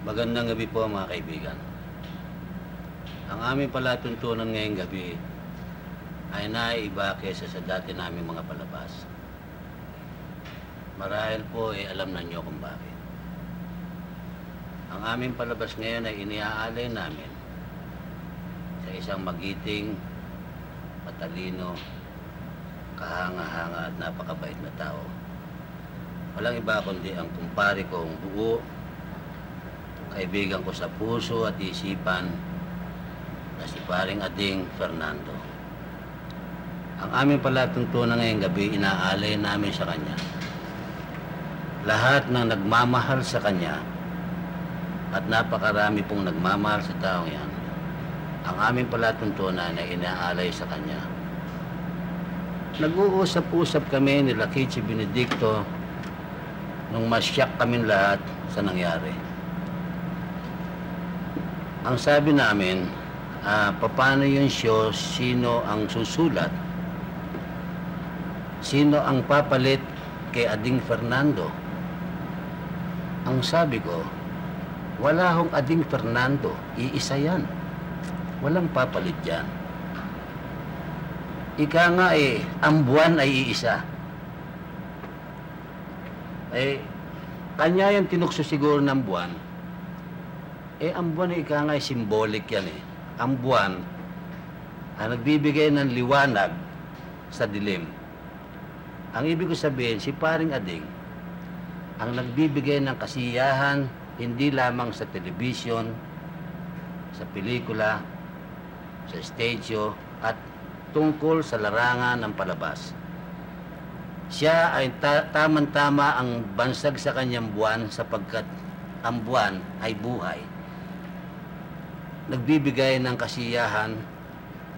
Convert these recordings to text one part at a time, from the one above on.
Magandang gabi po mga kaibigan. Ang aming palatuntunan ngayong gabi ay naiiba kesa sa dati naming mga palabas. Marahil po alam na nyo kung bakit. Ang aming palabas ngayon ay iniaalay namin sa isang magiting, matalino, kahanga-hanga at napakabait na tao. Walang iba kundi ang kumpare kong buo, kaibigan ko sa puso at isipan na si Paring Ading Fernando. Ang aming palatuntunan ngayong gabi, inaalay namin sa kanya lahat ng nagmamahal sa kanya at napakarami pong nagmamahal sa taong yan. Ang aming palatuntunan ay inaalay sa kanya. Nag-uusap-usap kami nila Kichi Benedicto nung masyak kami lahat sa nangyari. Ang sabi namin, paano yung show, sino ang susulat? Sino ang papalit kay Ading Fernando? Ang sabi ko, wala hong Ading Fernando, iisa yan. Walang papalit yan. Ika nga ang buwan ay iisa. Kanya yung tinukso siguro ng buwan. Ang buwan ika nga symbolic yan . Ang buwan ang nagbibigay ng liwanag sa dilim. Ang ibig ko sabihin, si Paring Ading ang nagbibigay ng kasiyahan hindi lamang sa telebisyon, sa pelikula, sa stage show, at tungkol sa larangan ng palabas. Siya ay tamang-tama ang bansag sa kanyang buwan sapagkat ang buwan ay buhay. Nagbibigay ng kasiyahan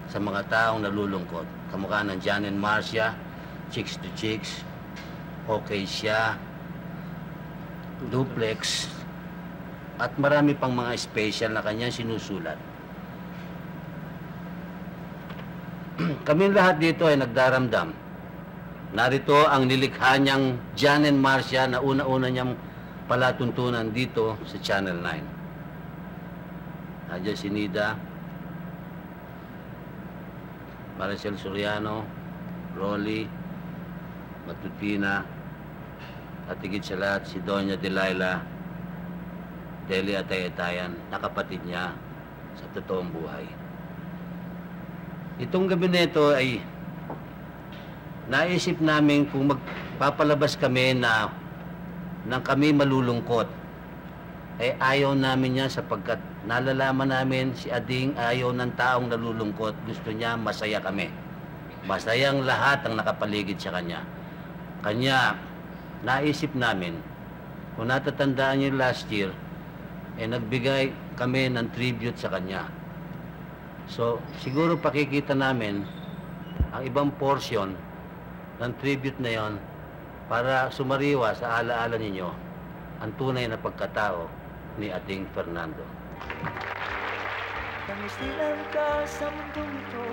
sa mga taong nalulungkot. Kamukha ng Jan and Marcia, Chicks to Chicks, Okay Siya, Duplex, at marami pang mga special na kanyang sinusulat. Kami lahat dito ay nagdaramdam. Narito ang nilikha niyang Jan and Marcia na una-una niyang palatuntunan dito sa Channel 9. Nandiyan si Nida, Maricel Soriano, Rolly, Matutina, at higit sa lahat si Doña Delilah, Delia Tayatayan, na kapatid niya sa totoong buhay. Itong gabi na ito ay naisip namin kung magpapalabas kami na nang kami malulungkot. Ayaw namin yan sapagkat nalalaman namin si Ading ayaw ng taong nalulungkot. Gusto niya masaya kami. Masayang lahat ang nakapaligid sa kanya. Kanya, naisip namin, kung natatandaan niyo last year, nagbigay kami ng tribute sa kanya. So, siguro pakikita namin ang ibang portion ng tribute na yon para sumariwa sa alaala ninyo ang tunay na pagkatao ni Ading Fernando. Nangisilang ka sa mundong ito,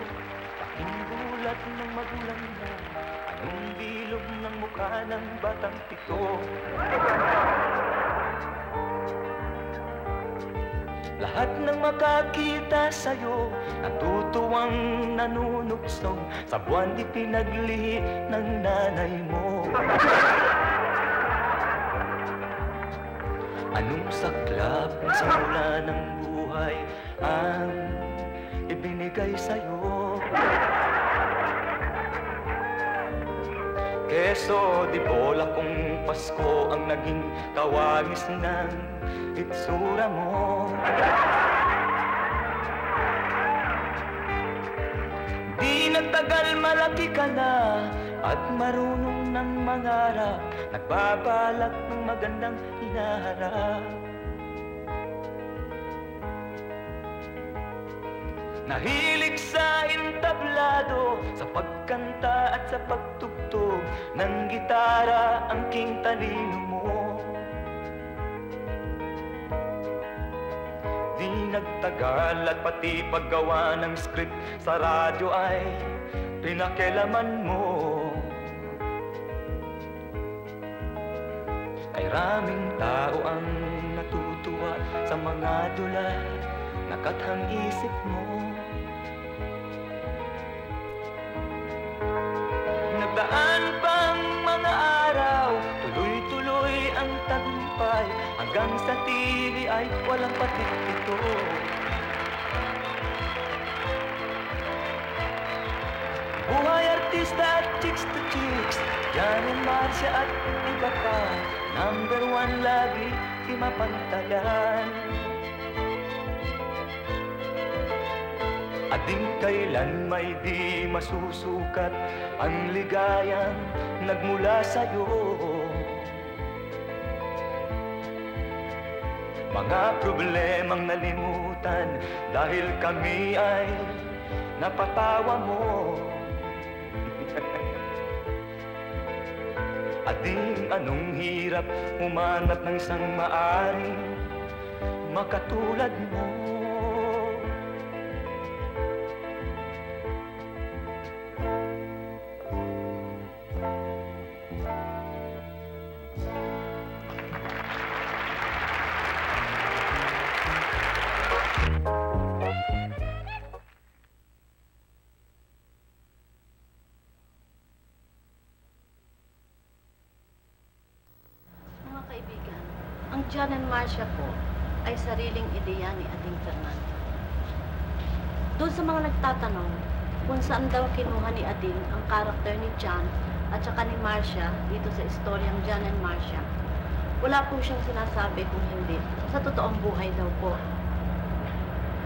pakinulat ng magulang na, anong bilog ng mukha ng batang pito. Lahat ng makakita sa'yo, natutuwang nanunuksong, sa buwan ipinaglihi ng nanay mo. Anong saklap sa mula ng buhay ang ibinigay sa'yo? Keso di bola kung Pasko ang naging kawagis ng itsura mo. Di nagtagal malaki ka na at marunong ng mangarap, nagbabalak ng magandang hinaharap. Nahilig sa entablado, sa pagkanta at sa pagtugtog ng gitara ang king talino mo. Di nagtagal at pati paggawa ng script sa radyo ay pinakialaman mo. Kay raming tao ang natutuwa tuwa sa mga dula nakathang isip mo. Nagdaan pang mga araw, tuloy-tuloy ang tagumpay, hanggang sa TV ay walang patik ito. Buhay artista at chicks to chicks, Jan and Marcia at iba pa, number one lagi, di mapantalan. At di kailan may di masusukat ang ligayang nagmula sa'yo. Mga problemang nalimutan dahil kami ay napatawa mo. At di anong hirap humanap ng isang maaring makatulad mo. Ang Jan and Marcia po ay sariling ideya ni Ading Fernando. Doon sa mga nagtatanong kung saan daw kinuha ni Ading ang karakter ni Jan at saka ni Marcia dito sa istoryang Jan and Marcia, wala po siyang sinasabi kung hindi sa totoong buhay daw po.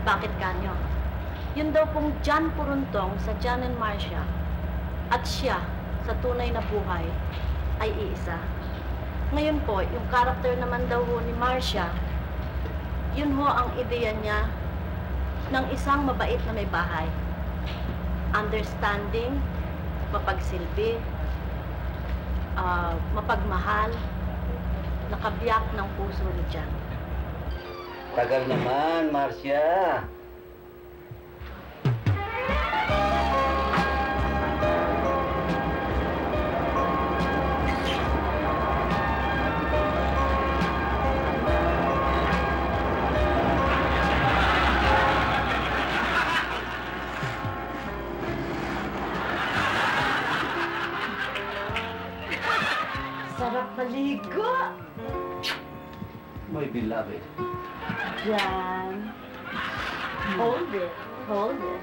Bakit kanyo? Yun daw pong Jan Puruntong sa Jan and Marcia at siya sa tunay na buhay ay iisa. Ngayon po, yung karakter naman daw ho ni Marcia, yun ho ang ideya niya ng isang mabait na may bahay. Understanding, mapagsilbi, mapagmahal, nakabiyak ng puso ni Jan. Tagal naman, Marcia. Sarap maligo! My beloved. Jan, hold it, hold it.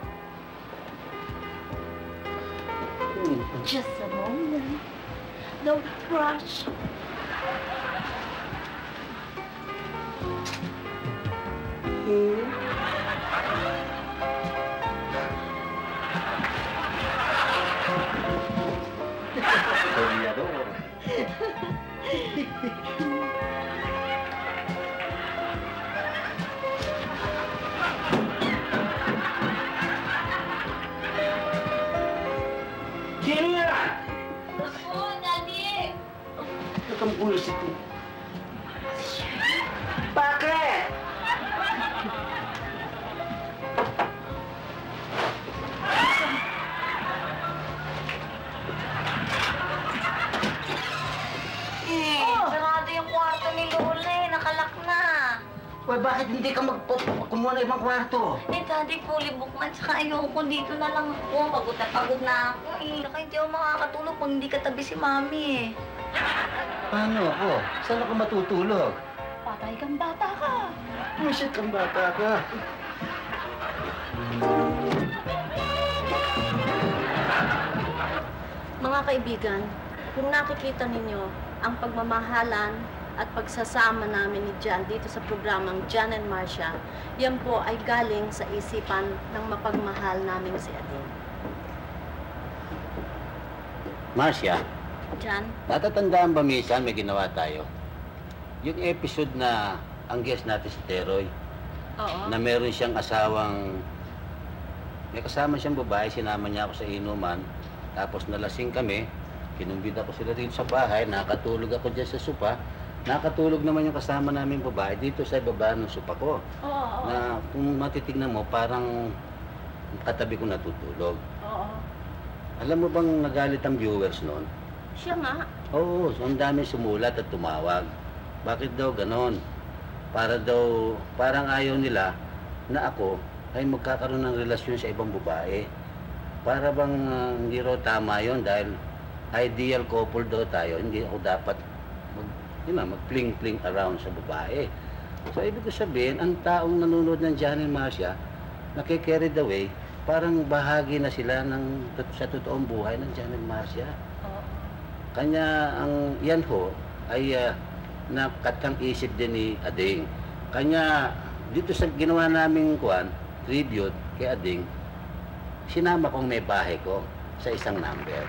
Just a moment. Don't rush. Soñador. Kira! Ako, Daddy! Nakamulas ito. Bakit? Sarado yung kwarto ni Lola eh. Nakalak na. Uy, bakit hindi ka kumuha ng ibang kwarto? Eh, Daddy, fully booked man. Tsaka ayoko dito na lang ako. Pagod na ako eh. Saka hindi ako makakatulog pag hindi katabi si Mami eh. Paano ako? Saan ako matutulog? Patay kang bata ka. Masyad kang bata ka. Mga kaibigan, kung nakikita ninyo ang pagmamahalan at pagsasama namin ni Jan dito sa programang Jan and Marcia, yan po ay galing sa isipan ng mapagmahal namin si Ading. Marcia, Jan, natatandaan ba minsan may ginawa tayo? Yung episode na ang guest natin si Teroy, oo. na meron siyang asawang, may kasama siyang babae, sinama niya ako sa inuman, tapos nalasing kami, kinumbida ko sila dito sa bahay, nakatulog ako dyan sa sopa, nakatulog naman yung kasama namin babae dito sa baba ng sopa ko. Oo. Na kung matitignan mo, parang katabi ko natutulog. Oo. Alam mo bang nagalit ang viewers noon? Siya nga. Oo, ang dami sumulat at tumawag. Bakit daw ganon? Parang ayaw nila na ako ay magkakaroon ng relasyon sa ibang babae. Para bang hindi raw tama yon dahil ideal couple daw tayo, hindi ako dapat mag-fling-fling around sa babae. So, ibig ko sabihin, ang taong nanonood ng Johnny Marcia, nakikarried away, parang bahagi na sila sa totoong buhay ng Johnny Marcia. Kanya, yan ho, ay nakatang isip din ni Ading. Kanya, dito sa ginawa naming tribute kay Ading, sinama kong may bahay ko sa isang number.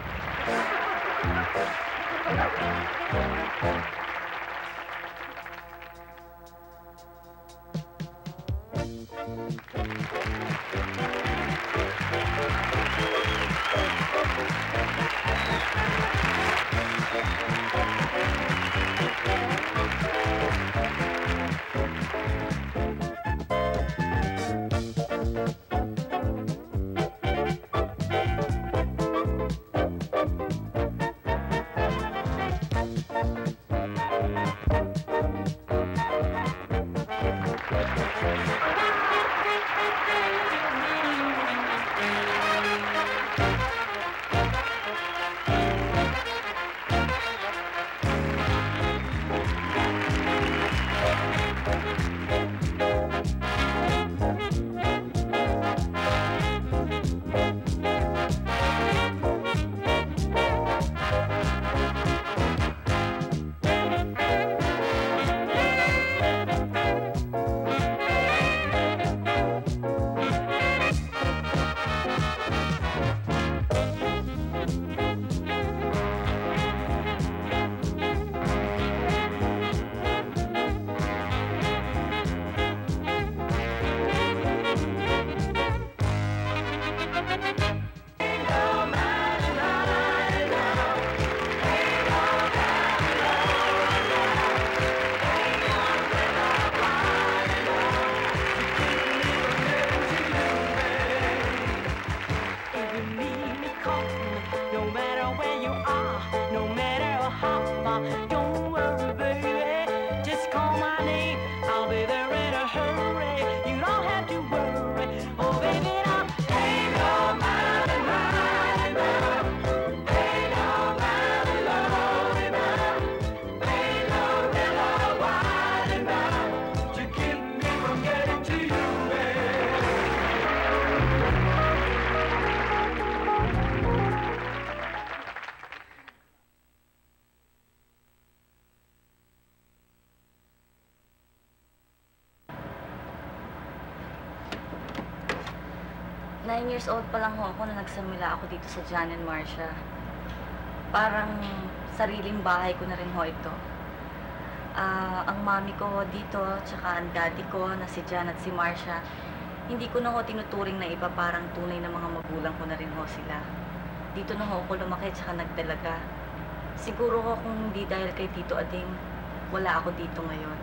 Nine years old pa lang ho ako na nagsimula ako dito sa John and Marcia. Parang sariling bahay ko na rin ho ito. Ang mami ko ho dito, tsaka ang daddy ko na si John at si Marcia, hindi ko na ho tinuturing na iba, parang tunay na mga magulang ko na rin ho sila. Dito na ho ako lumaki tsaka nagdalaga. Siguro ho kung hindi dahil kay Tito Ading, wala ako dito ngayon.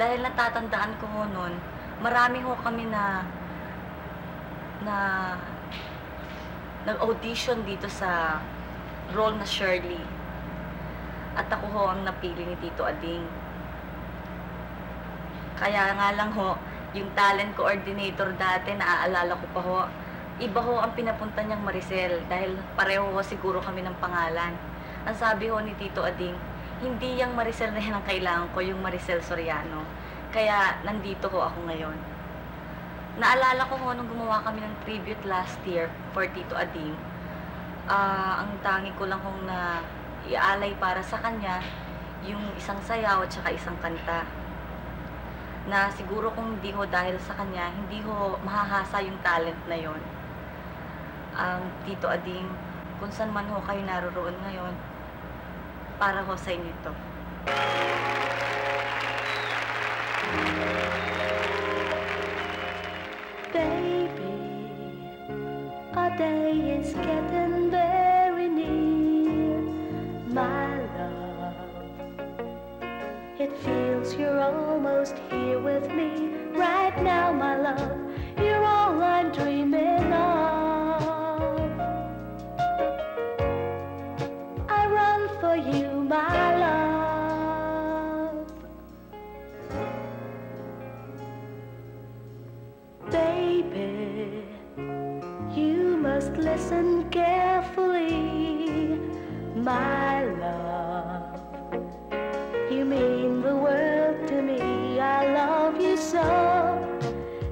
Dahil natatandaan ko ho noon, marami ho kami na nag-audition dito sa role na Shirley. At ako ho ang napili ni Tito Ading. Kaya nga lang ho, yung talent coordinator dati, naaalala ko pa ho, iba ho ang pinapunta niyang Maricel dahil pareho ho siguro kami ng pangalan. Ang sabi ho ni Tito Ading, hindi yung Maricel na yan ang kailangan ko, yung Maricel Soriano. Kaya nandito ho ako ngayon. Naalala ko ho nung gumawa kami ng tribute last year for Tito Ading, ang tangi ko lang kong na ialay para sa kanya yung isang sayaw at saka isang kanta. Na siguro kung hindi ho dahil sa kanya, hindi ho mahahasa yung talent na yon. Tito Ading, kung saan man ho kayo naroroon ngayon, para ho sa inyo ito. Baby, our day is getting very near, my love. It feels you're almost here with me right now, my love. You're all I'm dreaming of. I run for you, my love. carefully, my love. You mean the world to me. I love you so.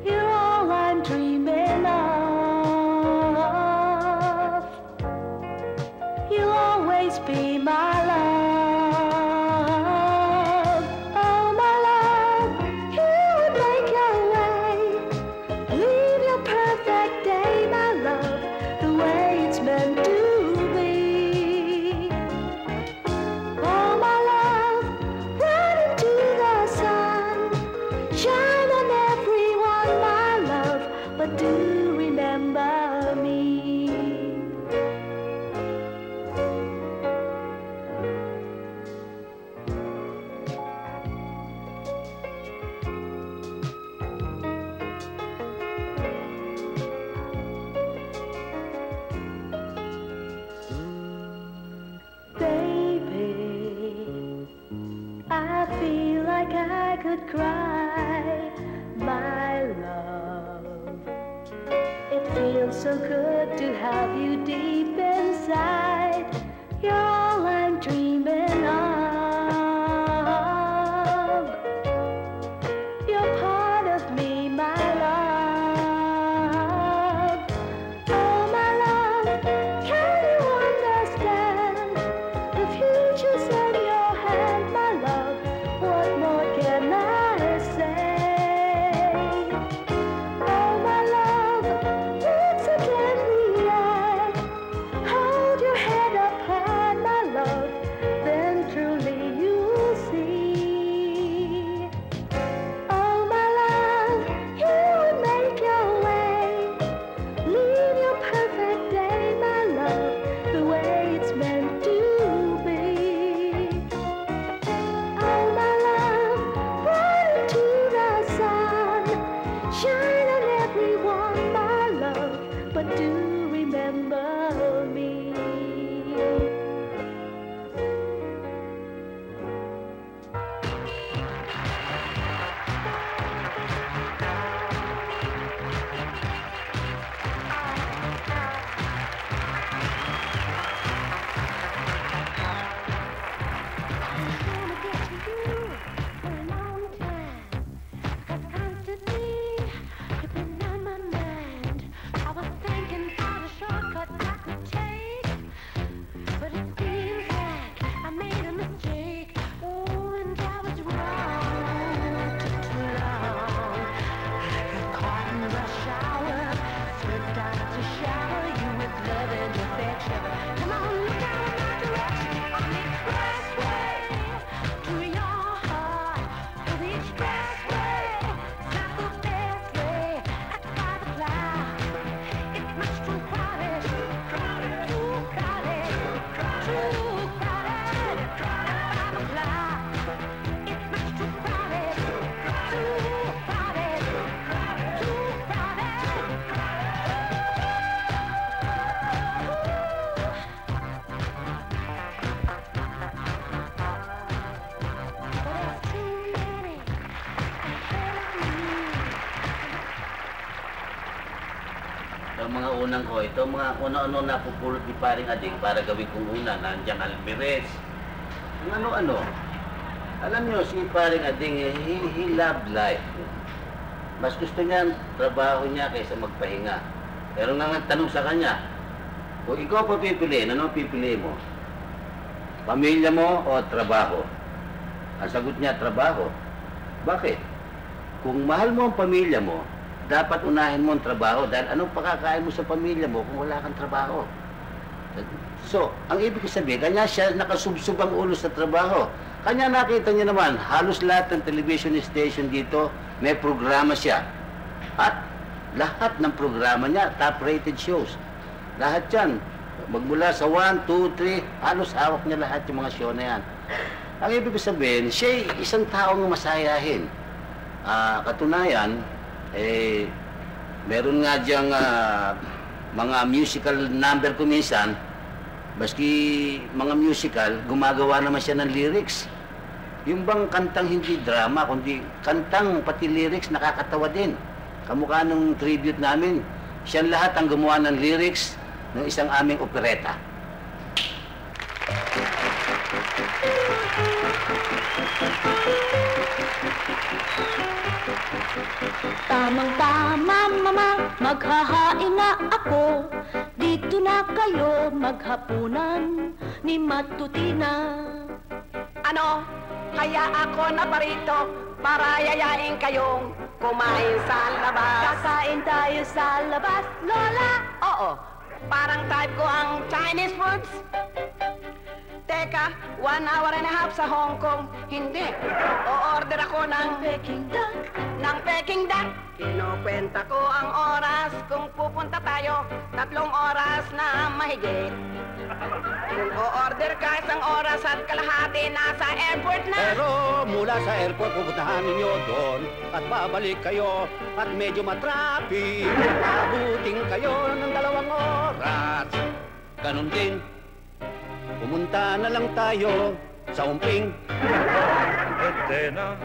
You're all I'm dreaming of. You'll always be my love. Oh, my love, you would make your way. Leave your perfect day, my love, the way it's meant to be. Oh, my love, run into the sun. Shine on everyone, my love, but do remember me. Baby, I feel like I could cry, my love. It feels so good to have you deep inside. You're all I'm dreaming of. You're part of me, my love. Oh, my love, can you understand? The future's in your hand, my love. What more can I say? Oh, my love, once again the eye. Hold your head up high, my love. Then truly you'll see. Oh, my love, you would make your way. Leave your perfect day, my love, the way it's meant to be. Oh, my love, run into the sun. Shine on everyone, my love, but do remember me. Ang mga unang ko, ito mga ano-ano na pupulot ni Paring Ading para gawin kong una. Nandiyan Alvarez. Ang ano-ano. Alam nyo, si Paring Ading, he loved life. Mas gusto niya ang trabaho niya kaysa magpahinga. Pero nga tanong sa kanya, kung ikaw pa pipiliin, ano pipiliin mo? Pamilya mo o trabaho? Ang sagot niya, trabaho. Bakit? Kung mahal mo ang pamilya mo, dapat unahin mo ang trabaho dahil anong pakakain mo sa pamilya mo kung wala kang trabaho? So, ang ibig sabihin, kanya siya nakasubsub ang ulo sa trabaho. Kanya nakita niyo naman, halos lahat ng television station dito, may programa siya. At lahat ng programa niya, top-rated shows. Lahat yan. Magmula sa 1, 2, 3, halos hawak niya lahat yung mga show na yan. Ang ibig sabihin, siya isang taong masayahin. Katunayan, meron nga diyang mga musical number ko minsan, maski mga musical, gumagawa naman siya ng lyrics. Yung bang kantang hindi drama, kundi kantang pati lyrics nakakatawa din. Kamukha nung tribute namin, siya lahat ang gumawa ng lyrics, ng isang aming opereta. Tamang-tama, mama, maghahain na ako. Dito na kayo maghapunan ni Matutina. Ano? Kaya ako naparito para yayain kayong kumain sa labas. Kakain tayo sa labas, Lola. Oo, parang type ko ang Chinese foods. Teka, 1 hour and a half sa Hong Kong. Hindi. O-order ako ng Peking duck. Peking duck. Kinukwenta ko ang oras kung pupunta tayo. 3 oras na mahigit. Kung o-order ka isang oras at kalahati, nasa airport na. Pero mula sa airport, pupuntahan ninyo doon at babalik kayo at medyo matraffic. Abuting kayo ng 2 oras. Ganon din, pumunta na lang tayo sa umping. Edena,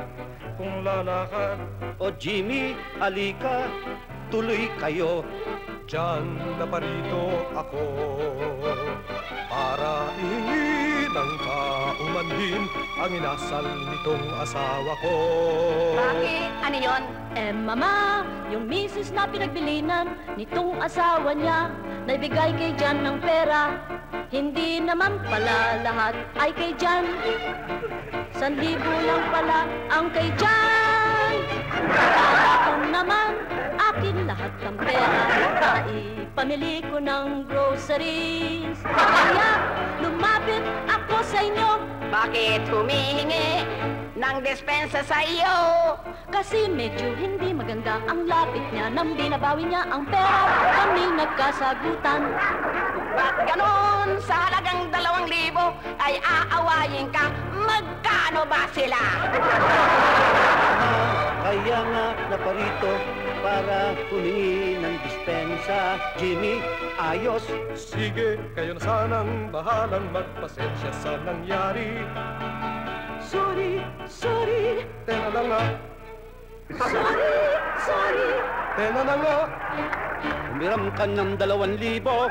kung lalakad, O Jimmy, halika, tuloy kayo. dyan na parito ako para ihingi ng kaumanhin ang inasal nitong asawa ko. Bakit? Ano yun? Mama, yung misis na pinagbilinan nitong asawa niya, naibigay kay Jan ng pera. Hindi naman pala lahat ay kay Jan. 1,000 lang pala ang kay Jan. Ako naman, akin lahat ng pera. Pamili ko ng groceries. Kaya lumapit ako sa inyo. Bakit humihingi ng dispensa sa iyo? Kasi medyo hindi maganda ang lapit niya. Nang binabawi niya ang pera, kami nagkasagutan. Ba't ganon? Sa halagang 2,000 ay aawayin ka. Magkano ba sila? Kaya nga naparito para humingi ng dispensa. Jimmy, ayos. Sige, kayo na sanang bahalang magpasensya sa nangyari. Sorry, sorry, Tena na nga, sorry. tena na nga. Umiram ka ng 2,000.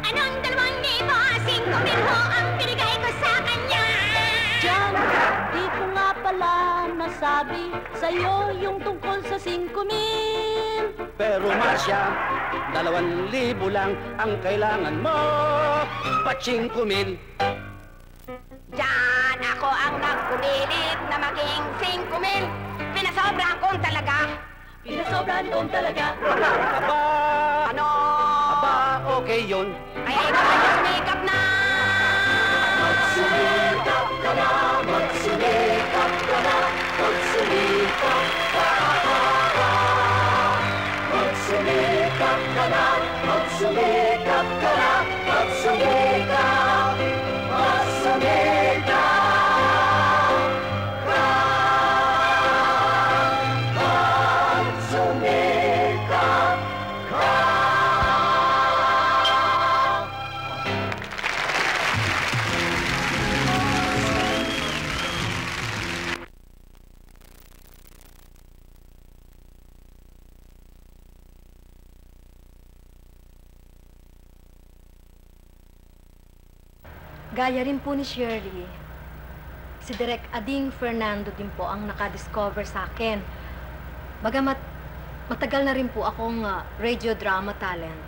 Anong 2,000? 5,000 ho ang binigay ko sa kanya. Jan, di ko nga pala nasabi sa'yo yung tungkol sa 5,000. Pero Marcia, 2,000 lang ang kailangan mo. Pat 5,000. Diyan ako ang nagpumilit na maging 5,000. Pinasobrahan ko talaga. Pinasobrahan kong talaga. Aba, Ano? aba, okay yun. Ay, ikaw sumikap na! Magsumikap ka na, magsumikap ka na, magsumikap ka na. Magsumikap ka na, magsumikap ka na, magsumikap, magsumikap ka. Magsumikap ka. Gaya rin po ni Shirley, si Direk Ading Fernando din po ang nakadiscover sa akin. Bagamat matagal na rin po akong radio drama talent,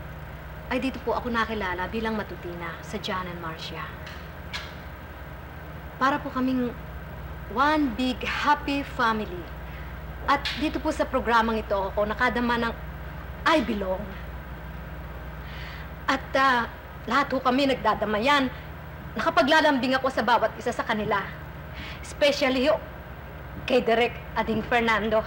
ay dito po ako nakilala bilang Matutina sa Jan and Marcia. Para po kaming one big happy family. At dito po sa programang ito ako nakadama ng I Belong. At lahat po kami nagdadamayan. Nakapaglalambing ako sa bawat isa sa kanila. Especially kay Direk Ading Fernando.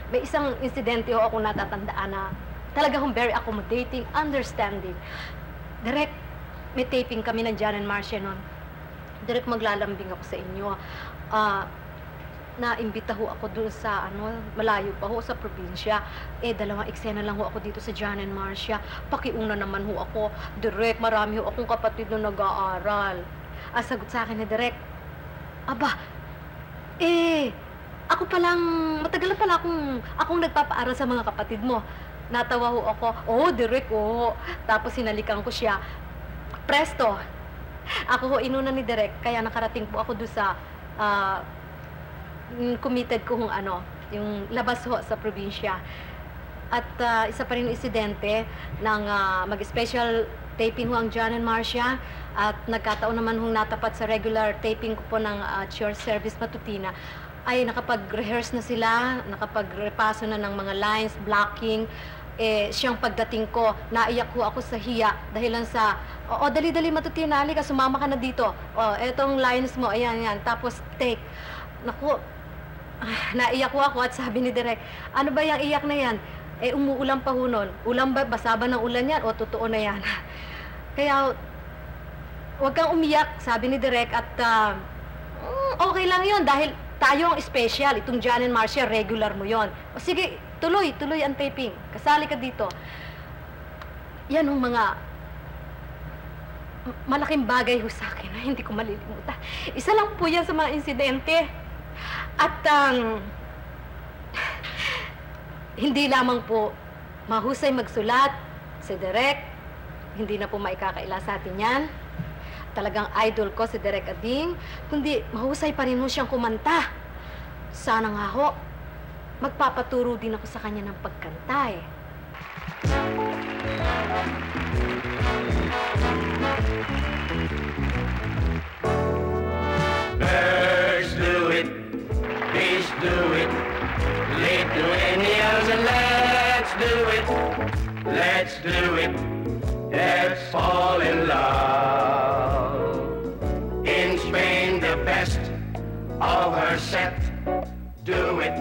May isang insidente ako natatandaan na talagang very accommodating, understanding. Direk, may taping kami ng Jan and Marcia noon. Direk, maglalambing ako sa inyo. Naimbita ho ako doon sa, malayo pa ho sa probinsya. 2 eksena lang ho ako dito sa Jan and Marcia. Pakiuna naman ho ako. Direk, marami ho akong kapatid na nag-aaral. Sagot sa akin ni Direk, aba, ako palang, matagal na pala akong nagpapaaral sa mga kapatid mo. natawa ho ako. Oh, direk, oh. Tapos hinalikan ko siya. Presto! Ako ho, inuna ni Direk, kaya nakarating po ako doon sa committed ko yung labas ho sa probinsya. At isa pa rin yung insidente ng mag-special taping ho ang John and Marcia at nagkataon naman hong natapat sa regular taping ko po ng Church Service Matutina ay nakapag-rehearse na sila, nakapag-repaso na ng mga lines, blocking. Siyang pagdating ko, naiyak ho ako sa hiya dahilan sa, dali-dali Matutina, halika, sumama ka na dito. Etong lines mo, ayan. Tapos take. Naku, naiyak ho ako at sabi ni Direk, ano ba yung iyak na yan? Umuulan pa ho nun. Ulan ba? Basa ba ng ulan yan? O totoo na yan? Kaya, huwag kang umiyak, sabi ni Direk, at okay lang yun dahil tayo ang special. Itong John and Marcia, regular mo yon. O sige, tuloy ang taping. Kasali ka dito. Yan ang mga malaking bagay ho sa akin na hindi ko malilimutan. Isa lang po yan sa mga insidente. At hindi lamang po mahusay magsulat si Direk, hindi na po maikakaila sa atin yan. Talagang idol ko si Direk Ading, kundi mahusay pa rin ho siyang kumanta. Sana nga ho, magpapaturo din ako sa kanya ng pagkanta eh. Birds do it, fish do it, Lithuanians and let's do it, let's do it, let's fall in love. In Spain the best of her set do it,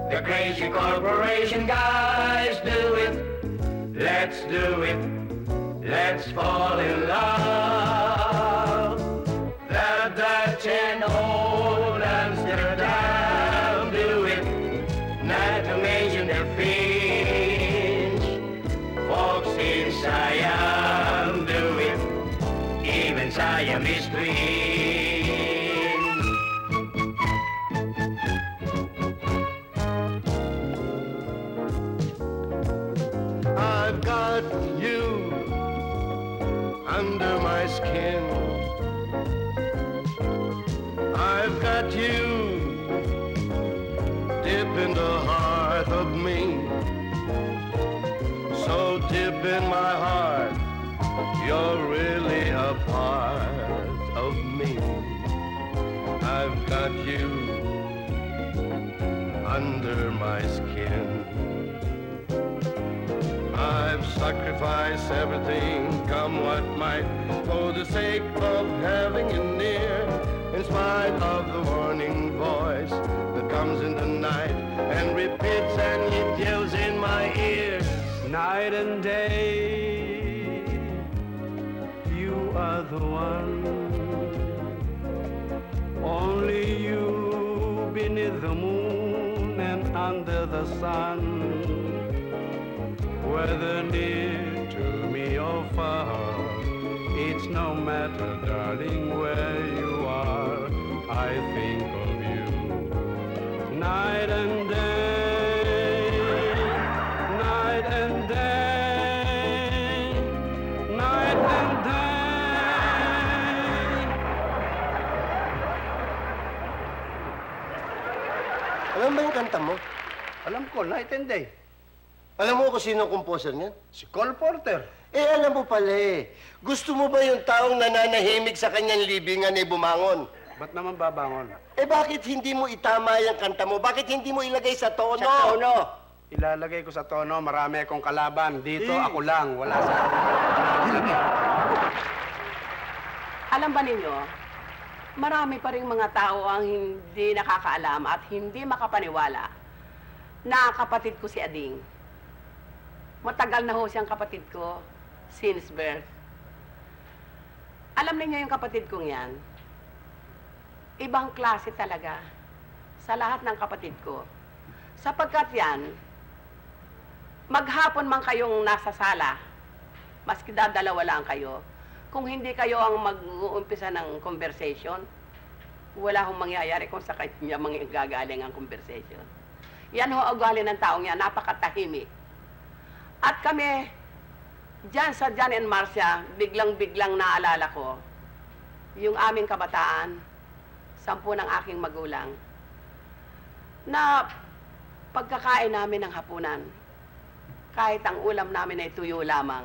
the crazy corporation guys do it, let's do it, let's fall in love. The Dutch and old Amsterdam do it, not to mention the Finns. Folks in Siam do it, even Siamese twins. I've got you under my skin. I've got you deep in the heart of me. So deep in my heart, you're really a part of me. I've got you under my skin. I've sacrificed everything, come what might, for the sake of having you near. In spite of the warning voice that comes in the night and repeats and it yells in my ear. Night and day, you are the one. Only you beneath the moon and under the sun. Whether near to me or far, it's no matter, darling, where you are, I think of you. Night and day, night and day, night and day. Alam ba yung kanta mo? Alam ko, night and day. Alam mo kung sino ang composer niyan? Si Cole Porter. Alam mo pala eh. Gusto mo ba yung taong nananahimik sa kanyang libingan ay bumangon? Ba't naman babangon? Bakit hindi mo itama yung kanta mo? Bakit hindi mo ilagay sa tono? Sa tono? Ilalagay ko sa tono, marami akong kalaban. Dito, ako lang, wala sa... Alam ba ninyo, marami pa rin mga tao ang hindi nakakaalam at hindi makapaniwala na kapatid ko si Ading. Matagal na ho siyang kapatid ko since birth. Alam niyo yung kapatid kong yan, ibang klase talaga sa lahat ng kapatid ko. Sapagkat yan, maghapon man kayong nasa sala, maski dadalawa lang kayo, kung hindi kayo ang mag-uumpisa ng conversation, wala hong mangyayari kung sa kanya manggagaling ang conversation. Yan ho ugali ng taong yan, napakatahimik. At kami, dyan sa John and Marcia, biglang-biglang naalala ko yung aming kabataan, 10 ng aking magulang, na pagkakain namin ng hapunan, kahit ang ulam namin ay tuyo lamang,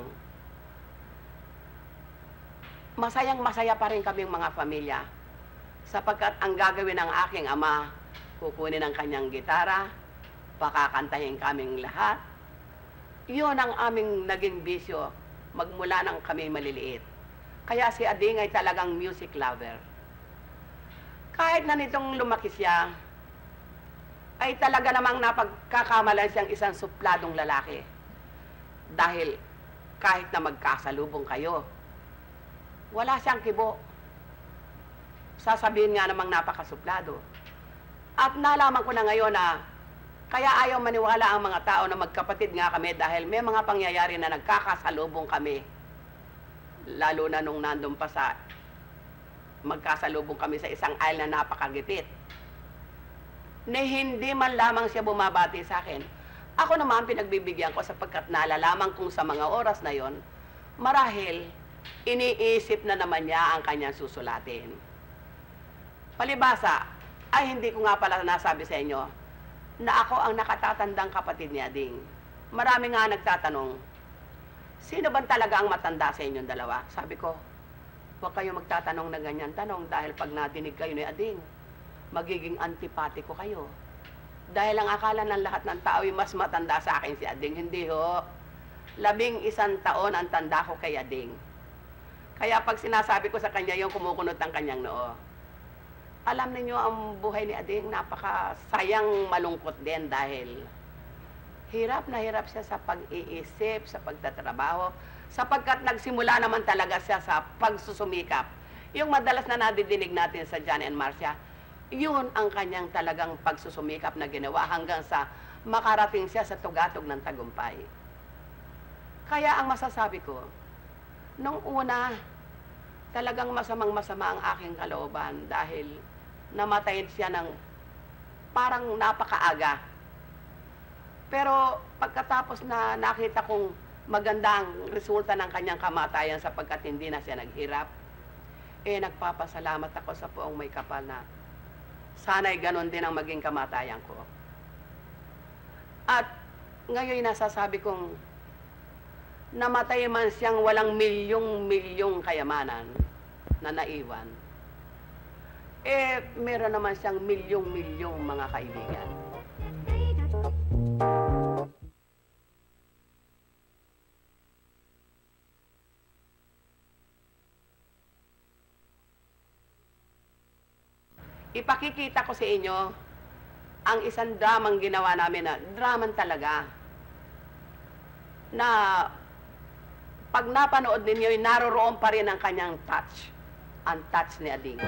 masayang-masaya pa rin kaming mga pamilya, sapagkat ang gagawin ng aking ama, kukunin ang kanyang gitara, pakakantahin kaming lahat. Yun ang aming naging bisyo magmula nang kami maliliit. Kaya si Ading ay talagang music lover. Kahit na nitong lumaki siya, ay talaga namang napagkakamalan siyang isang supladong lalaki. Dahil kahit na magkasalubong kayo, wala siyang kibo. Sasabihin nga namang napakasuplado. At nalaman ko na ngayon na kaya ayaw maniwala ang mga tao na magkapatid nga kami dahil may mga pangyayari na nagkakasalubong kami. Lalo na nung nandun pa sa magkasalubong kami sa isang aisle na napakagipit. Na hindi man lamang siya bumabati sa akin. Ako naman pinagbibigyan ko sapagkat nalalaman kong sa mga oras na yon, marahil iniisip na naman niya ang kanyang susulatin. Palibasa, ay hindi ko nga pala nasabi sa inyo na ako ang nakatatandang kapatid ni Ading. Marami nga nagtatanong, sino ba talaga ang matanda sa inyong dalawa? Sabi ko, huwag kayo magtatanong na ganyan tanong dahil pag nadinig kayo ni Ading, magiging antipatiko kayo. Dahil ang akala ng lahat ng tao ay mas matanda sa akin si Ading. Hindi ho. 11 taon ang tanda ko kay Ading. Kaya pag sinasabi ko sa kanya yung kumukunot ang kanyang noo, alam niyo ang buhay ni Ading, napakasayang malungkot din dahil hirap na hirap siya sa pag-iisip, sa pagtatrabaho, sapagkat nagsimula naman talaga siya sa pagsusumikap. Yung madalas na nadidinig natin sa John and Marcia, yun ang kanyang talagang pagsusumikap na ginawa hanggang sa makarating siya sa tugatog ng tagumpay. Kaya ang masasabi ko, nung una, talagang masamang-masama ang aking kalooban dahil namatay siya ng parang napakaaga. Pero pagkatapos na nakita kong maganda ang resulta ng kanyang kamatayan sapagkat hindi na siya naghirap, nagpapasalamat ako sa Poong May Kapal na sana'y ganon din ang maging kamatayan ko. At ngayon nasasabi kong namatay man siyang walang milyong-milyong kayamanan na naiwan, meron naman siyang milyong-milyong mga kaibigan. Ipakikita ko sa inyo ang isang dramang ginawa namin na draman talaga na pag napanood ninyo, naroroon pa rin ang kanyang touch. Ang touch ni Ading.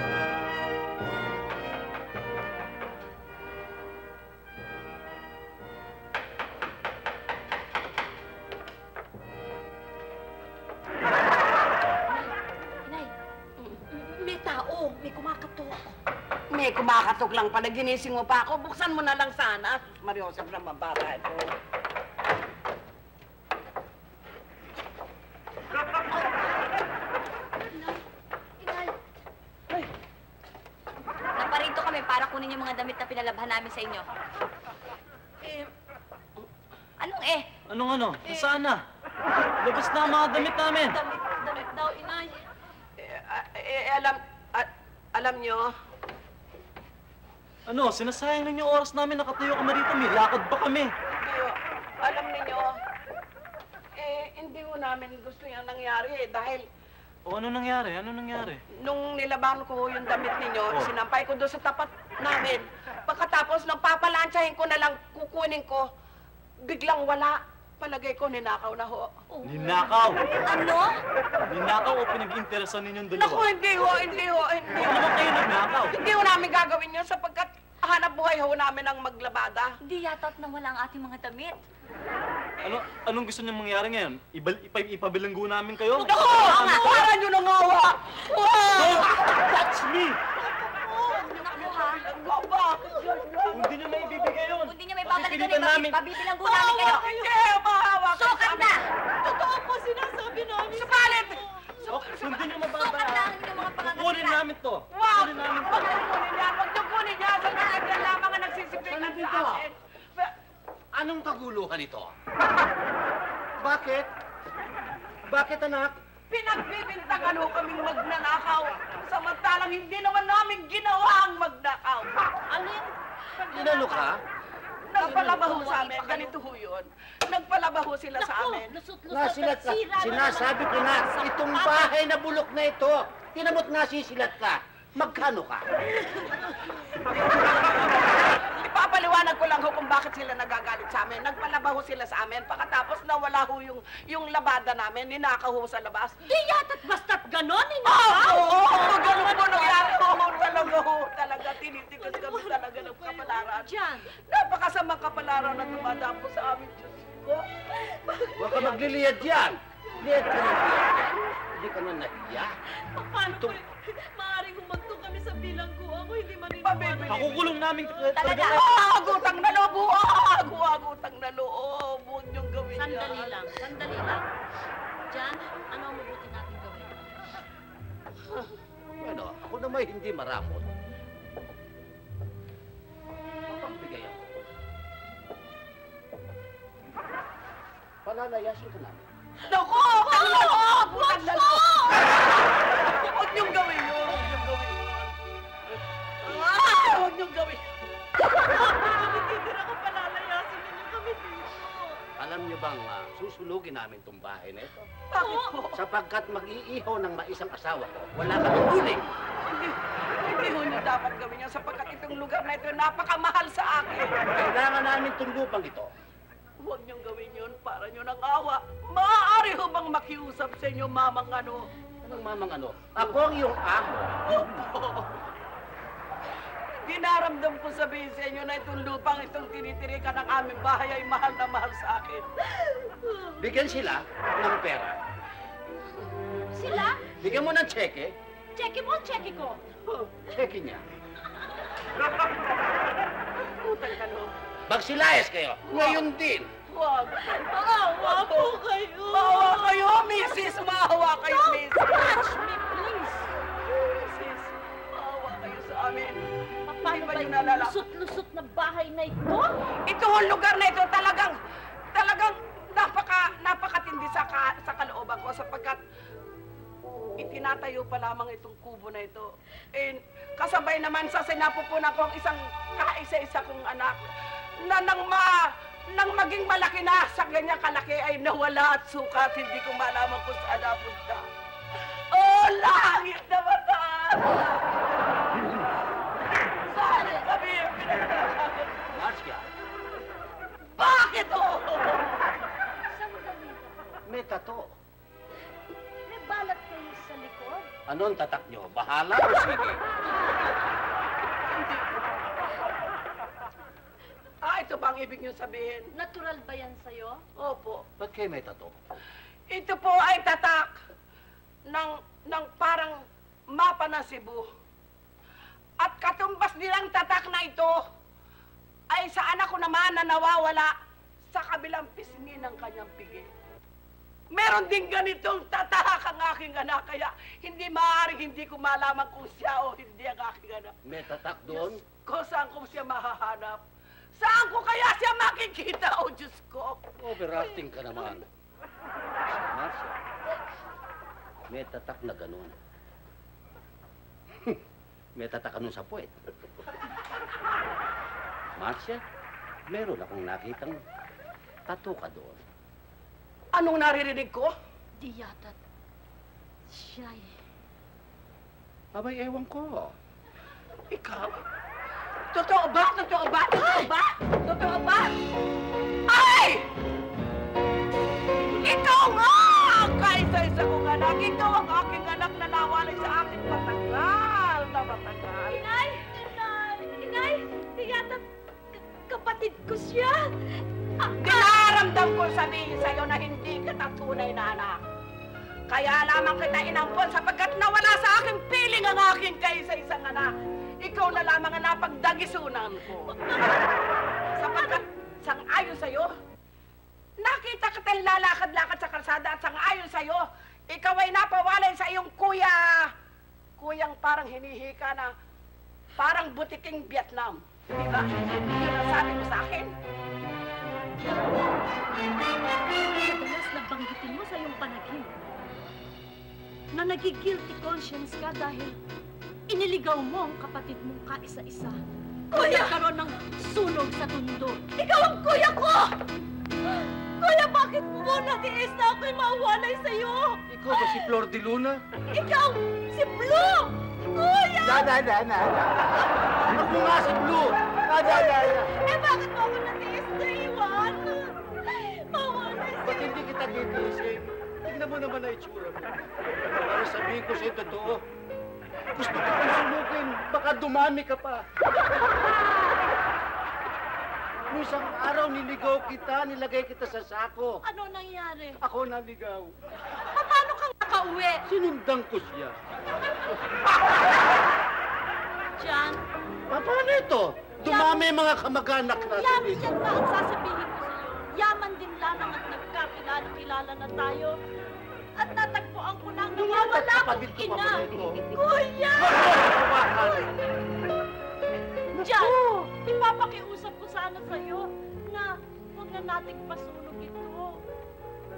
Inay, may tao, may kumakatok. May kumakatok lang pa, ginising mo pa ako. Buksan mo na lang sana. Mariosep na mabata ito. Naparito kami para kunin yung mga damit na pinalabhan namin sa inyo. Anong eh? Anong ano? Nasaan na? Labas na ang mga damit namin. Damit daw, inay. Alam nyo, Ano? Sinasayang lang yung oras namin. Nakatayo kami rito. May lakad pa kami. alam ninyo, hindi ko namin gusto yung nangyari dahil O ano nangyari? Ano nangyari? nung nilaban ko yung damit ninyo, sinampay ko doon sa tapat namin. Pagkatapos, nang papalansyahin ko na lang, kukunin ko, biglang wala. Palagay ko, ninakaw na ho. Ninakaw? Ano? Ninakaw o pinag-interesan ninyong Naku, dalawa? hindi ho. Ano naman kayo nagnakaw? Hindi ho namin gagawin yun sapagkat hanap buhay ho namin ang maglabada. Hindi yata't nawala ang ating mga damit. Anong gusto niyong mangyari ngayon? Ipabilanggo namin kayo? Naku! Para nyo nang awa! Don't touch me! Naku ha? Bakit yan? Kung di niyo may ibibigay yun. Kung di niyo may babalikan Pipilitan namin. pabibilanggo namin kayo. Hindi! Mahawa kayo Sukat sa amin! namin to. Wow! Kunin namin to. Huwag niyo kunin yan! Huwag niyo kunin yan! Sa mga yan lamang ang nagsisipikan Ano sa dito? akin. Anong kaguluhan ito? Bakit? Bakit, anak? Pinagbibintangan ho kaming magnanakaw. Samantalang hindi naman namin ginawa ang magnakaw. Alin? Inano ka? Nagpalabaho sa amin. Ganito ho yun. Nagpalabaho sila sa Naku, amin. lusot-lusot Nasilat at ka. sira na Sinasabi ko na, itong bahay na bulok na ito, tinamot nasisilat ka. Magkano ka? Ipapaliwanag ko lang ho kung bakit sila nagagalit sa amin. Nagpalabaho sila sa amin. Pagkatapos nawala ho yung labada namin, ninakaw ho sa labas. Di yata't basta't ganon, Oo, ganun po nangyari. Talaga. Tinitigas kami talaga ng kapalaran. Diyan. Napakasamang kapalaran na dumadapo sa amin, Diyos ko. Huwag ka magliliyad yan. Liyad ka na. Hindi ka na nahiya. Paano po? Maaaring humagto kami sa bilanggo. Ako hindi maniniwala. Makukulong namin Talaga, agutang na loob. Agutang na loob. Huwag niyong gawin yan. Sandali lang. Jan, ano ang mabuti natin gawin? Bueno, ako naman hindi maramot. Mapagbigay ako. Palalayasin ka namin. Naku! Ang loob! Ang loob! Huwag niyong gawin yun. Huwag niyong gawin. Titira ka palalayasin ninyo kami dito. Alam niyo bang susunugin namin itong bahay na ito? Bakit po? Sapagkat mag-iihaw ng maisang asawa ko, wala kang uling. Hindi ho niyo dapat gawin yan sapagkat itong lugar na ito napakamahal sa akin. Kailangan namin itong lupang ito. Huwag niyong gawin yun para niyo ng awa. Maaari ho bang makiusap sa inyo, mamang ano? Anong mamang ano? Ako ang iyong amo. Dinaramdam ko sabihin sa inyo na itong lupang itong tinitirikan ng aming bahay ay mahal na mahal sa akin. Bigyan sila ng pera. Sila? Bigyan mo ng tseke. Cheque mo, cheque ko. Tseke niya. Utang ka no. Magsilayas kayo. Ngayon din. Huwag. Maawa po kayo. Maawa kayo, misis. Maawa kayo, misis. Touch me, please. Misis, maawa kayo sa amin. Paano Hindi ba niyo yung nalala? lusot-lusot na bahay na ito? Ito ang lugar na ito talagang napakatindi sa kalooban ko sapagkat itinatayo pa lamang itong kubo na ito. And kasabay naman sa sinapupunan ko ang isang kaisa-isa kong anak na nang maging malaki na sa ganyang kalaki ay nawala at sukat. Hindi ko malaman kung saan napunta. Oh, langit na mataas! Saan kami pinagkakaroon? Marcia, Bakit oh? Sandali. may tato. May balat kayo sa likod. Ano ang tatak niyo? Bahala o sige? Ito ba ang ibig niyo sabihin? Natural ba yan sa'yo? Opo. Ba't kayo may tato? Ito po ay tatak ng parang mapa ng Cebu. At katumbas nilang tatak na ito ay sa anak ko naman na nawawala sa kabilang pisngi ng kanyang pigi. Meron din ganitong tatak ang aking anak, kaya hindi maaaring hindi ko malaman kung siya o hindi ang aking anak. May tatak doon? Kung saan ko siya mahahanap? Saan ko kaya siya makikita, o Diyos ko? Overacting ka naman. Marcia, may tatak na ganun. May tatak ka nun sa puwet. Marcia, meron akong nakitang tattoo ka doon. Anong naririnig ko? Di yata't siya eh. Abay, ewan ko. Ikaw? Totoo ba? Totoo ba? Totoo ba? Totoo ba? Ay! Ikaw nga! Kaisa-isa kong anak. Ikaw ang aking anak na nawalay sa akin matagal na matagal. Inay! Inay! Inay! Di yata't kapatid ko siya. Dinaramdam ko sabihin sa'yo na hindi kita tunay na anak. Kaya lamang kita inampon sapagkat nawala sa aking piling ang aking kaisa-isang anak. Ikaw na lamang ang napagdagisunan ko. Sapagkat sang-ayon sa'yo, nakita kitang lalakad-lakad sa kalsada at sang-ayon sa'yo, ikaw ay napawalay sa iyong kuyang para parang hinihika na parang butiking Vietnam. Di ba? Yun ang sabi mo sa akin. Madalas nabanggitin mo sa iyong panaginip na nagigilty conscience ka dahil iniligaw mo ang kapatid mong kaisa-isa. Kuya! Nagkaroon ng sunog sa tundo. Ikaw ang kuya ko! Kuya, bakit mo natiis na ako'y mawalay sa'yo? Ikaw ba si Flor de Luna? Ikaw, si Blue! Kuya! Na. Ako nga si Blue! Na. Eh, bakit mo ako natiis na iwan? Mawalay Ba't sa'yo. hindi kita titiisin? Tignan mo naman na itsura mo. Para sabihin ko sa'yo totoo. Gusto ko kang sunugin. Baka dumami ka pa. Nung isang araw niligaw kita, nilagay kita sa sako. Ano nangyari? Ako naligaw. Paano kang nakauwi? Sinundan ko siya. Jan, Paano ito? Dumami ang mga kamag-anak natin. yan na ang sasabihin ko sa'yo. Yaman din lanang at nagkakilala na tayo. At natagpuan ko lang na wala akong ina. Kuya! Jan, ipapakiusap ko sana sa'yo na huwag na nating pasunog ito.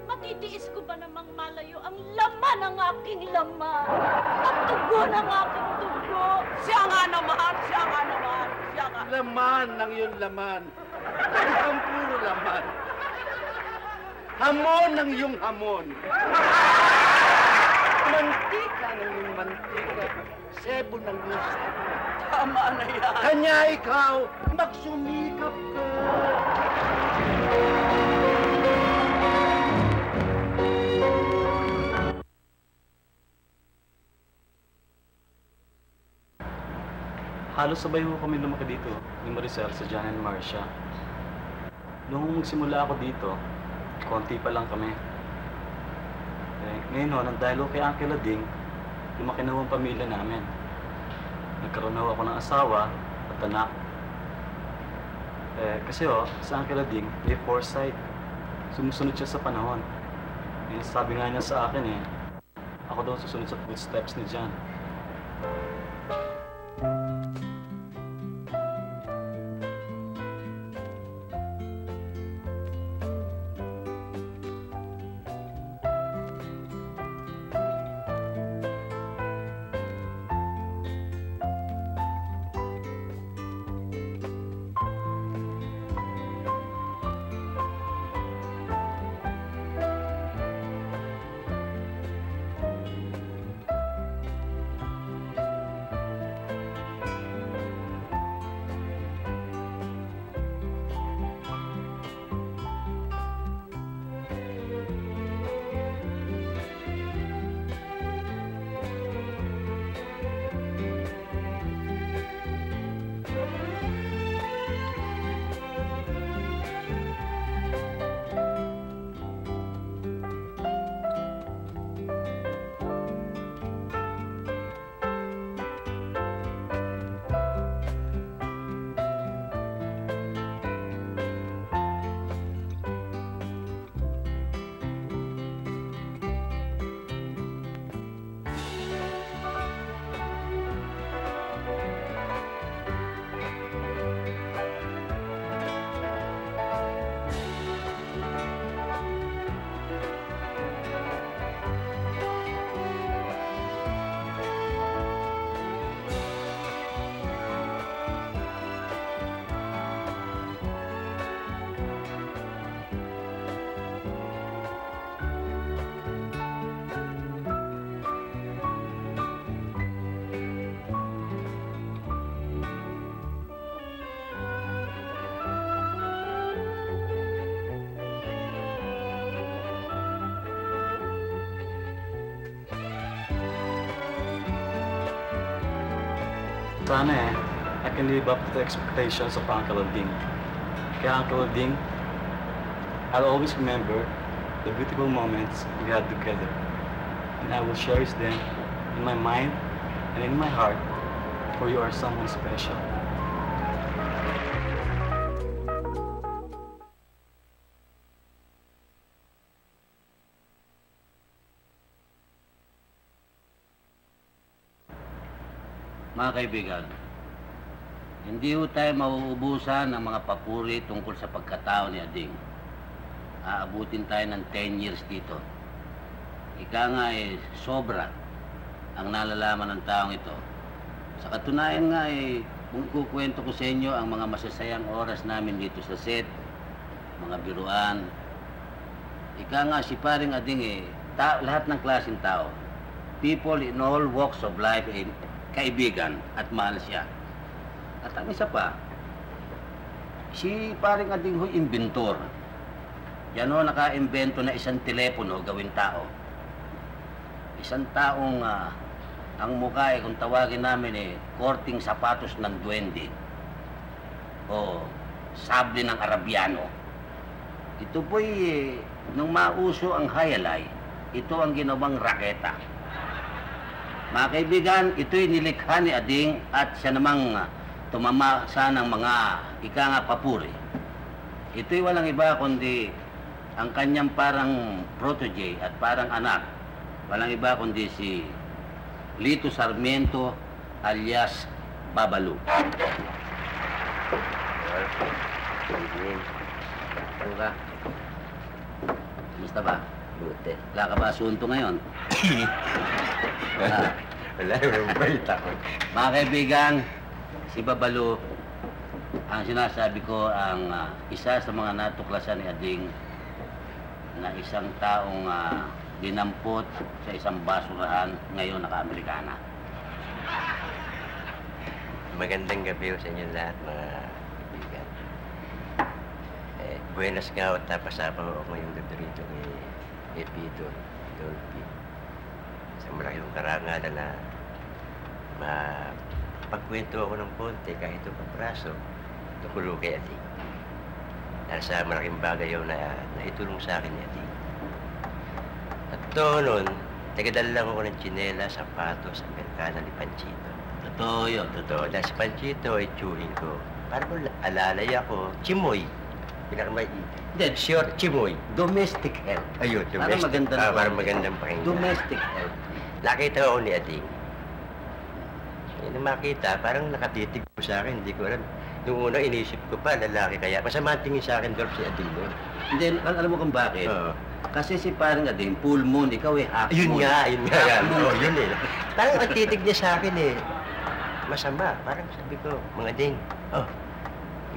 Matitiis ko ba namang malayo ang laman ng aking laman? Ang tugo ng aking tugo? Siya nga naman! Siya nga naman! Siya nga! Laman ng iyong laman. Ang puro laman. Hamon ng iyong hamon. Mantika ng iyong mantika. Sebo ng iyong sebo. Tama na yan! Kanya ikaw, magsumikap ka. Halos sabay ho kami lumaki dito ni Maricel sa Jan and Marcia. Noong magsimula ako dito, konti pa lang kami. Ngayon ho, dahil ho kay Uncle Ading, lumaki na ho ang pamilya namin. Nagkaroon na ho ako ng asawa at anak. Kasi ho, sa Uncle Ading, may foresight. Sumusunod siya sa panahon. Sabi nga niya sa akin ako daw susunod sa footsteps ni Jan. Sana I can live up to the expectations of Uncle Ading. Kaya Uncle Ading, I'll always remember the beautiful moments we had together. And I will cherish them in my mind and in my heart, for you are someone special. Mga kaibigan, hindi ho tayo mauubusan ng mga papuri tungkol sa pagkatao ni Ading. Aabutin tayo ng 10 years dito. Ika nga sobra ang nalalaman ng taong ito. Sa katunayan nga kung ikukwento ko sa inyo ang mga masasayang oras namin dito sa set, mga biruan. Ika nga si paring Ading lahat ng klaseng tao. People in all walks of life kaibigan at mahal siya. At ang isa pa, si paring Ading ho'y inventor. Yan ho naka-imbento na isang telepono gawin tao. Isang taong ang mukha kung tawagin namin korting sapatos ng duwende o sable ng Arabiano. Ito po'y nung mauso ang hayalay, ito ang ginawang raketa. Mga kaibigan, ito'y nilikha ni Ading at siya namang tumamasa ng mga ika nga papuri. Ito'y walang iba kundi ang kanyang parang protege at parang anak. Walang iba kundi si Lito Sarmiento alias Babalu. Ano ka? Kumusta ba? Buti. Wala ka ba asunto ngayon? Wala, walang balita ko. Mga kaibigan, si Babalu, ang sinasabi ko ang isa sa mga natuklasan ni Ading na isang taong dinampot sa isang basurahan, ngayon naka-Amerikana. Magandang gabi sa inyo lahat, mga kaibigan. Buenas nga at napasapang ako ngayong gabi rito kay Pito, Dolphy. Sa malaking karangalan na mapagkwento ako ng konti kahit ito papraso tungkol kay Ading. Dahil sa malaking bagay yun na naitulong sa akin ni Ading. At noon, tagadala lang ako ng tsinela, sapatos, Amerikana ni Panchito. Totoo yun. Totoo. Dahil si Panchito ay tsuhin ko. Parang alalay ako, Chimoy. Pinakamay, short Chimoy. Domestic help. Ayun, domestic. Parang magandang pakinggan. Domestic help. Nakita ako ni Ading. Nung makita, parang nakatitig ko sa akin, hindi ko alam. Nung una, inisip ko pa, lalaki kaya. Masama tingin sa akin, Dolph, si Ading doon. Hindi, alam mo kung bakit? Kasi si parang Ading, full moon, ikaw half moon. Yun nga. Yun Parang ang titig niya sa akin masama. Parang sabi ko, mga Ading,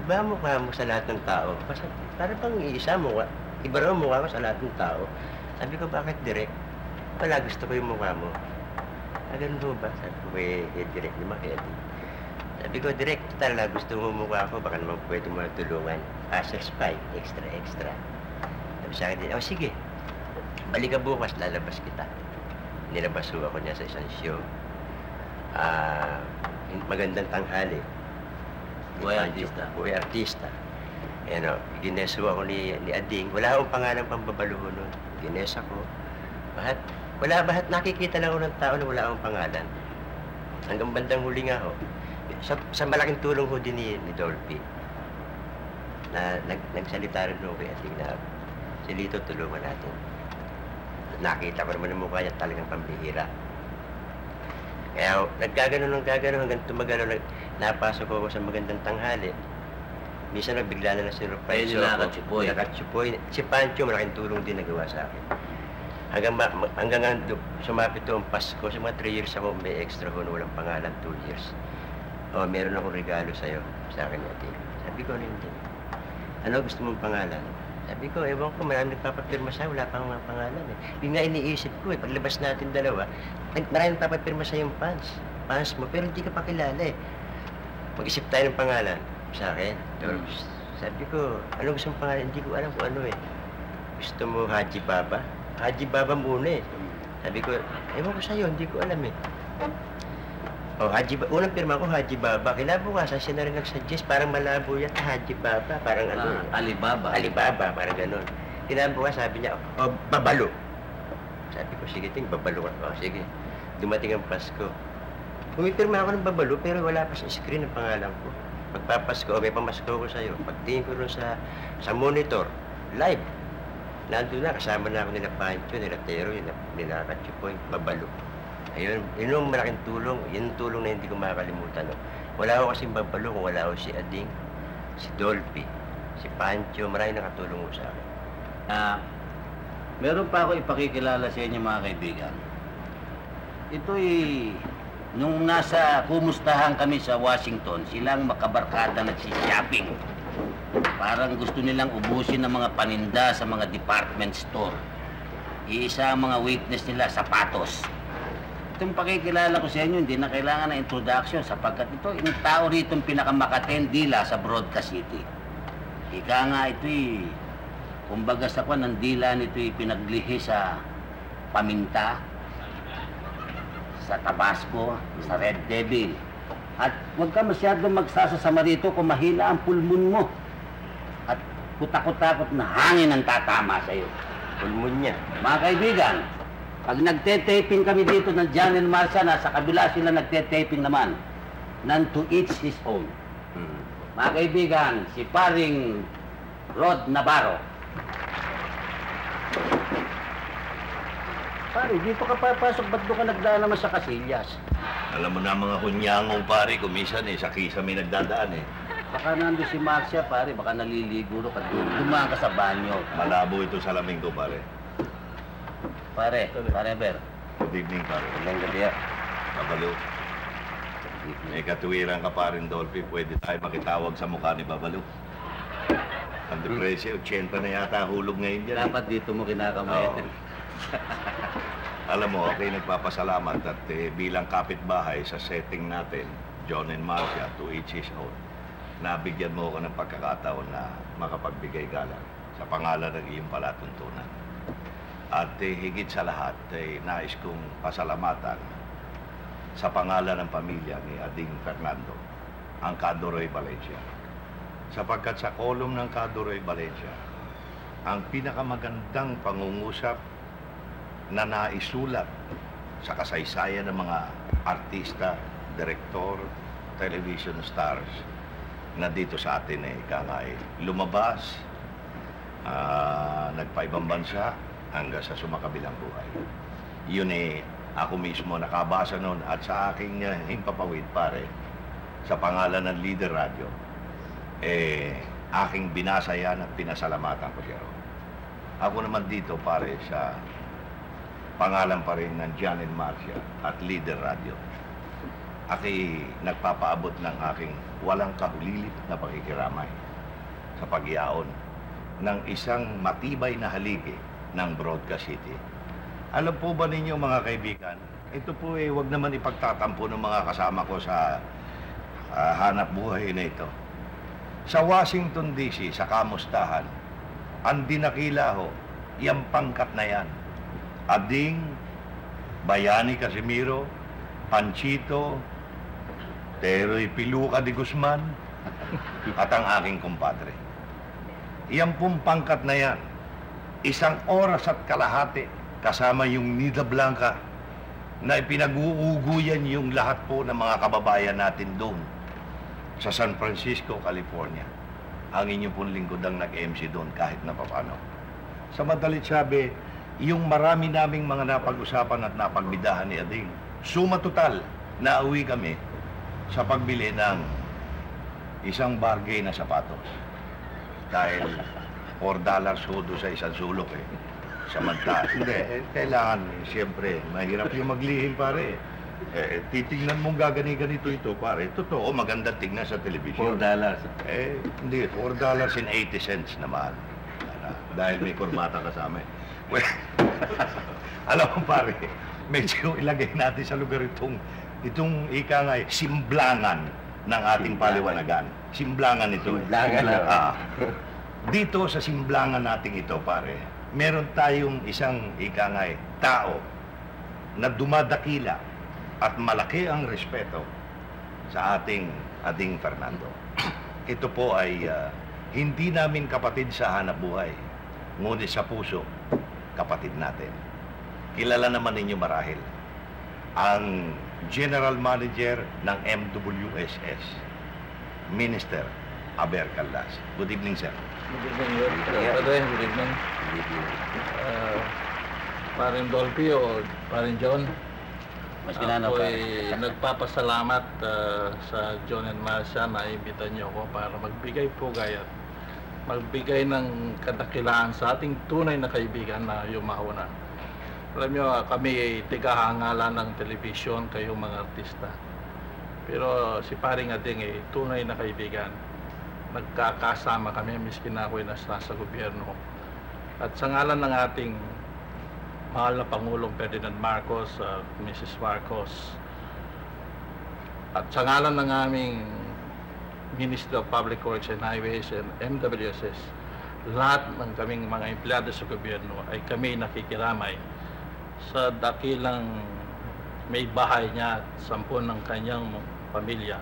iba mukha mo sa lahat ng tao. Parang pang iisa mukha. Iba raw mukha mo sa lahat ng tao. Sabi ko, bakit direct? Wala, gusto ko yung mukha mo. Ganun ba? Sabi ko, direct naman kay Ading. Sabi ko, direct, talaga gusto mo mukha ko, baka naman pwede mo tulungan. Asher spy, extra. Sabi sa akin din, sige, balik ka bukas, lalabas kita. Nilabas ako niya sa isang show. Magandang tanghali. Buhay artista. Gineso ako ni Ading. Wala akong pangalan pang Babaluho nun. Gines ako. Bahat nakikita lang ako ng tao na wala akong pangalan. Hanggang bandang huli nga ako. Sa malaking tulong ko din ni Dolphy. Na nagsalita rin ako kay Ading na si Lito tulungan natin. Nakita ko naman ang mukha niya talagang pambihira. Kaya nagkagano hanggang tumagano, napasok ako sa magandang tanghali. Minsan nagbigla na surprise ako. Nakatsupoy. Si Pancho, malaking tulong din nagawa sa akin. Hanggang sumapit to ang Pasko, sa mga 3 years ako may extra ho na walang pangalan, 2 years. Meron akong regalo sa'yo, sa akin natin. Sabi ko, hindi. Ano gusto mong pangalan? Sabi ko, ewan ko, marami nagpapapirma sa'yo, wala pang mga pangalan Yun nga iniisip ko paglabas natin dalawa, marami nagpapapirma sa'yo yung fans mo, pero hindi ka pa kilala Mag-isip tayo ng pangalan sa akin. Sabi ko, ano gusto mong pangalan? Hindi ko alam kung ano Gusto mo Haji Baba? Haji Baba muna Sabi ko, ewan ko sa'yo, hindi ko alam unang pirma ko, Haji Baba. Kinabukasan, siya na rin nag-suggest, parang malabo yan, Haji Baba, parang Alibaba. Alibaba, parang gano'n. Kinabukasan, sabi niya, Babalo. Sabi ko, sige, Babalo ka. Sige. Dumating ang Pasko. Pumipirma ako ng Babalo, pero wala pa sa screen ang pangalan ko. Pagpapasko, may pamasko ko sa'yo. Pagtingin ko rin sa monitor, live. Nandun na, kasama na ako nila Pancho, nila Tero, nila Katsupoy, Babalo. Ayun, yun yung malaking tulong. Yun yung tulong na hindi ko makakalimutan. No? Wala ko kasing babalo kung wala ko si Ading, si Dolphy, si Pancho. Maraming nakatulong ko sa akin. Meron pa ako ipakikilala sa inyo mga kaibigan. Ito'y nung nasa kumustahan kami sa Washington, silang makabarkada nagsishopping. Parang gusto nilang ubusin ng mga paninda sa mga department store. Iisa ang mga weakness nila, sapatos. Itong pakikilala ko sa inyo, hindi na kailangan ng introduction sapagkat ito, yung tao rito ang pinakamakatendila sa Broadcast City. Ika nga ito'y, kumbaga sa kwan, ang dila nito'y pinaglihi sa paminta, sa Tabasco, sa Red Devil. At huwag ka masyadong magsasasama rito kung mahina ang pulmon mo. At kutakot-takot na hangin ang tatama sa'yo. Pulmon niya. Mga kaibigan, pag nagte-taping kami dito ng John and Marcia, nasa kabila sila nagte-taping naman. None to each his own. Mga kaibigan, si paring Rod Navarro. Pare, dito ka papasok, ba't doon ka nagdaan naman sa Casillas? Alam mo na mga kunyangong pare, kumisan sa kisame nagdadaan eh. Baka nandun si Marcia, pare, baka naliligo ka doon. Dumaan ka sa banyo. Malabo ito sa laming ko, pare. Pare, Ber. Good evening, pare. Magandang gabi. Babalo. May katuwiran ka pa rin, Dolphy. Pwede tayo makitawag sa mukha ni Babalo. Ang depresya, 80 na yata hulog ngayon dyan. Dapat dito mo kinakamay. Alam mo, okay, nagpapasalamat at bilang kapitbahay sa setting natin, John and Marcia, to each his own, nabigyan mo ako ng pagkakataon na makapagbigay galang sa pangalan ng iyong palatuntunan. At higit sa lahat, nais kong pasalamatan sa pangalan ng pamilya ni Ading Fernando, ang Cadoroy Valencia. Sapagkat sa kolum ng Cadoroy Valencia, ang pinakamagandang pangungusap na naisulat sa kasaysayan ng mga artista, direktor, television stars na dito sa atin lumabas, nagpaibang bansa hanggang sa sumakabilang buhay. Yun ako mismo nakabasa noon at sa aking himpapawid, pare, sa pangalan ng Leader Radio, aking binasa yan at pinasalamatan ko siya. Ako naman dito, pare, sa pangalan pa rin ng John and Marcia at Leader Radio, aki nagpapaabot ng aking walang kahulilit na pakikiramay sa pag-iaon ng isang matibay na haligi ng Broadcast City. Alam po ba ninyo, mga kaibigan, ito po wag naman ipagtatampo ng mga kasama ko sa hanap buhay na ito. Sa Washington DC, sa kamustahan, ang dinakila ho, yung pangkat na yan. Ading, Bayani Casimiro, Panchito, Teroy Piluca de Guzman, at ang aking kumpadre. Iyang pong pangkat na yan, 1 oras at kalahati, kasama yung Nida Blanca, na ipinag-uuguyan yung lahat po ng mga kababayan natin doon sa San Francisco, California. Ang inyong pong lingkod ang nag-MC doon kahit na papano. Sa madalit sabi, yung marami naming mga napag-usapan at napagbidahan ni Ading, suma total, nauwi kami sa pagbili ng isang bargain na sapatos. Dahil $4 sudo sa isang sulok Samantala, hindi, kailangan, siyempre, mahirap yung maglihim, pare. Titignan mong gagani-ganito ito, pare. Totoo, maganda tignan sa television. $4. Hindi, $4.80 naman. Dahil may kurbata kasama. Well, alam mo, pare, medyo ilagay natin sa lugar itong ika nga, simblangan ng ating paliwanagan. Simblangan ito. Simblangan, Dito sa simblangan natin ito, pare, meron tayong isang ika nga, tao na dumadakila at malaki ang respeto sa ating Ading Fernando. Ito po ay hindi namin kapatid sa hanap buhay, ngunit sa puso, kapatid natin. Kilala naman ninyo marahil ang General Manager ng MWSS, Minister Aber Caldas. Good evening, sir. Good evening, Padre. Good evening. Paring Dolphy o Paring John, Maski na ano, Ako pare. ay nagpapasalamat sa John and Marcia na imbita niyo ako para magbigay pugay at magbigay ng kadakilaan sa ating tunay na kaibigan na yumauna. Alam niyo, kami ay tigahangalan ng telebisyon, kayong mga artista. Pero si Paring Ading ay tunay na kaibigan. Nagkakasama kami, miski na ako'y nasa gobyerno. At sa ngalan ng ating mahal na Pangulong Ferdinand Marcos at Mrs. Marcos, at sa ngalan ng aming Ministry of Public Works and Highways and MWSS, lahat ng kaming mga empleyado sa gobyerno ay kami nakikiramay sa dakilang may bahay niya at 10 ng kanyang pamilya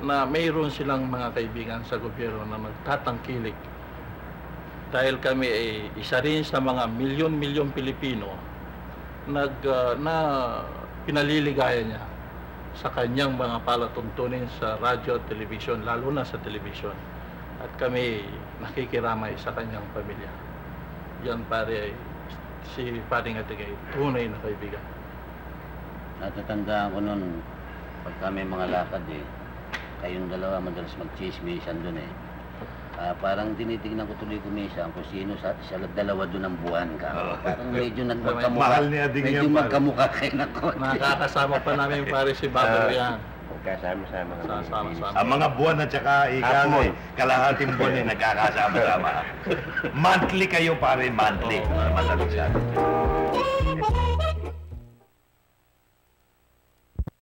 na mayroon silang mga kaibigan sa gobyerno na magtatangkilik dahil kami ay isa rin sa mga milyon-milyon Pilipino na pinaliligaya niya sa kanyang mga palatuntunin sa radyo at television, lalo na sa television. At kami nakikiramay sa kanyang pamilya. Yan pare, si Paring Ading ay tunay na kaibigan. Natatandaan ko nun, pag kami mga lakad kayong dalawa madalas mag-chismisan dun parang tinitignan ko tuloy kumisan kung sino sa dalawa doon ang buwan ka. Parang medyo nagmagkamukha. Mahal ni Ading medyo yan, pare. magkamukha kayo ng konti. Nakakasama pa namin pare si Babalo yan. Kasama-sama kami. Sama-sama. Ang mga buwan at saka kalahating buwan nagkakasama-sama. Monthly kayo pare, monthly. Madaling sabi.